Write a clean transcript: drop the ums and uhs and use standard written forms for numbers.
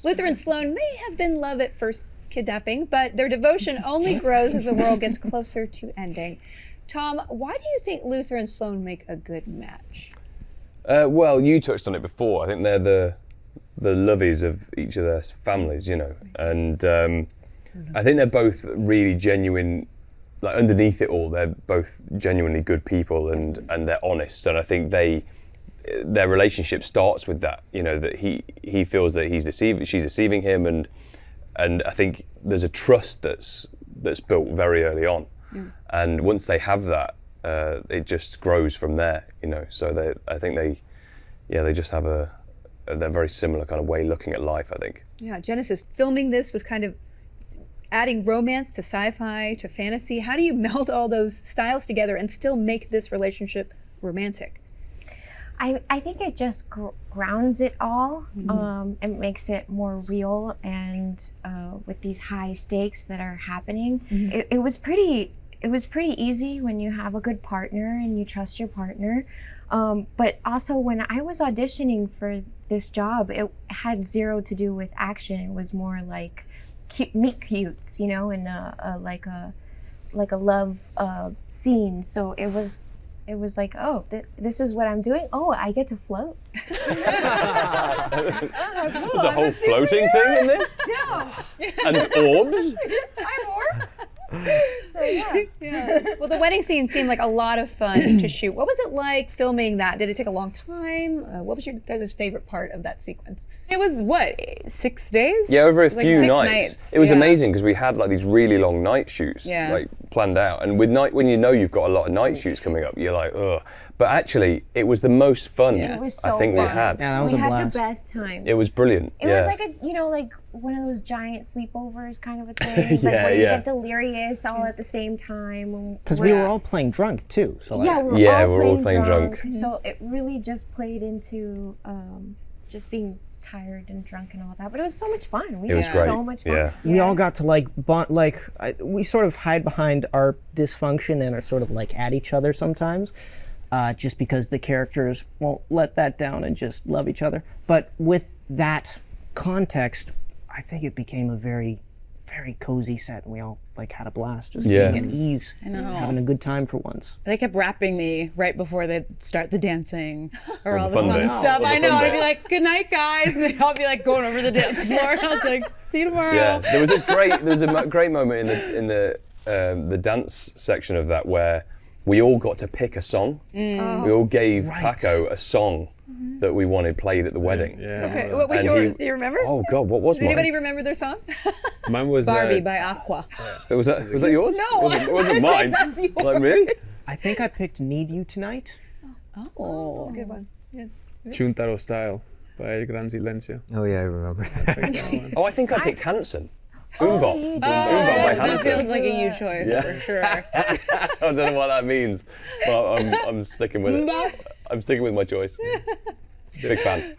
Luther and Sloane may have been love at first kidnapping, but their devotion only grows as the world gets closer to ending. Tom, why do you think Luther and Sloane make a good match? Well, you touched on it before. I think they're the lovies of each of their families, you know, and I think they're both really genuine. Like underneath it all, they're both genuinely good people, and they're honest. And I think their relationship starts with that. You know, that he feels that she's deceiving him, and I think there's a trust that's built very early on. Yeah. And once they have that, it just grows from there. You know, so I think they just have they're very similar kind of way looking at life, I think. Yeah, Genesis, filming this was kind of adding romance to sci-fi to fantasy. How do you meld all those styles together and still make this relationship romantic? I think it just grounds it all and makes it more real, and with these high stakes that are happening. It was pretty easy when you have a good partner and you trust your partner. But also when I was auditioning for this job, it had zero to do with action. It was more like meet cutes, you know, and like a love scene. So it was like, oh, this is what I'm doing. Oh, I get to float. There's a whole floating thing in this? Yeah. And orbs? I'm orbs. So yeah. Well, the wedding scene seemed like a lot of fun to shoot. What was it like filming that? Did it take a long time? What was your guys' favorite part of that sequence? It was, what, 6 days? Yeah, over a Like few 6 nights. It was amazing because we had like these really long night shoots like planned out. And when you know you've got a lot of night shoots coming up, you're like, ugh. But actually, it was the most fun It was so I think fun. we had. Yeah, that was we a had blast. the best time. It was brilliant. It was like like one of those giant sleepovers kind of a thing. Like where you get delirious all at the same time. Because we were all playing drunk too. So like, we were all playing drunk. So it really just played into just being tired and drunk and all that. But it was so much fun. We was had great. so much fun. Yeah. we all got to like bond, we sort of hide behind our dysfunction and are sort of like at each other sometimes, just because the characters won't let that down and just love each other. But with that context, I think it became a very, very cozy set, and we all like had a blast, just being at ease, having a good time for once. They kept rapping me right before they'd start the dancing or all the fun fun bits. stuff. All the I know. fun I'd be bits. like, "Good night, guys," and they'd all be like going over the dance floor. And I was like, "See you tomorrow." Yeah, there was a great moment in the dance section of that where we all got to pick a song. We all gave Paco a song that we wanted played at the wedding. Yeah. Okay, what was And yours? Do you remember? Oh God, what was Does mine? anybody remember their song? Mine was Barbie by Aqua. Was that yours? No, it wasn't mine. That's yours. Like really? I think I picked "Need You Tonight." Oh, that's a good one. Yeah. Chuntaro Style by El Gran Silencio. Oh yeah, I remember that. Oh, I think I picked Hanson. Umbop. you did. Umbop by That Hanson. feels like a you choice for sure. I don't know what that means, but I'm sticking with it. I'm sticking with my choice. Big fan.